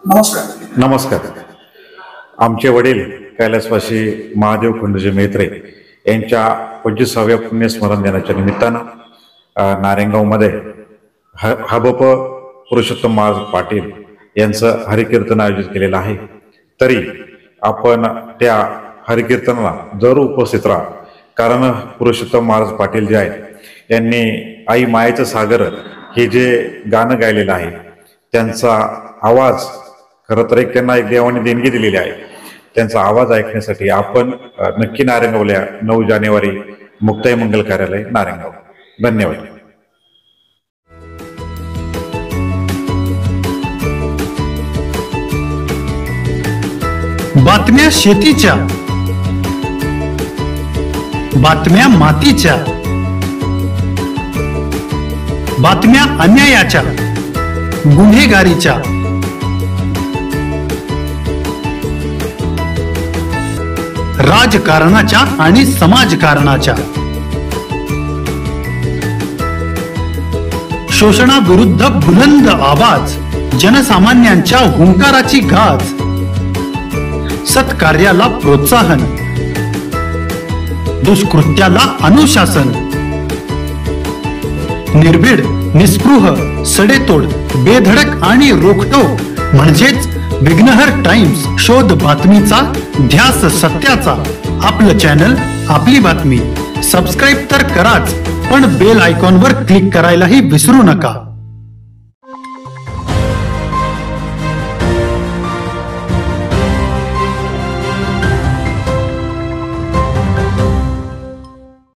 नमस्कार. नमस्कार. आमचे वडील कैलासवासी महादेव खंडूजी मेत्रे यांच्या 25व्या पुण्यस्मरण दिनाच्या निमित्तानं नारायणगावमध्ये हबप पुरुषोत्तम महाराज पाटील यांचं हरिकीर्तन आयोजित केलेलं आहे. तरी आपण त्या हरिकीर्तनाला जरूर उपस्थित राहा, कारण पुरुषोत्तम महाराज पाटील जे आहेत यांनी आई मायेचं सागर हे जे गाणं गायलेलं आहे, त्यांचा आवाज खरं तर त्यांना एक देवाने देणगी दिलेली आहे. त्यांचा आवाज ऐकण्यासाठी आपण नक्की नारायणगावला 9 जानेवारी मुक्ताई मंगल कार्यालय नारायणगाव. धन्यवाद. बातम्या शेतीच्या, बातम्या मातीच्या, बातम्या अन्यायाच्या, गुन्हेगारीच्या, राजकारणाच्या आणि समाजकारणाच्या, शोषणाविरुद्ध बुलंद आवाज, जनसामान्यांच्या हुंकाराची गाज, सत्कार्याला प्रोत्साहन, दुष्कृत्याला अनुशासन, निर्भीड, निस्पृह, सडेतोड, बेधडक आणि रोखटोक म्हणजेच विघ्नहर टाइम्स. शोध बातमीचा, ध्यास सत्याचा. आपलं चॅनल, आपली बातमी. सबस्क्राईब तर कराच, पण बेल आयकॉनवर क्लिक करायलाही विसरू नका.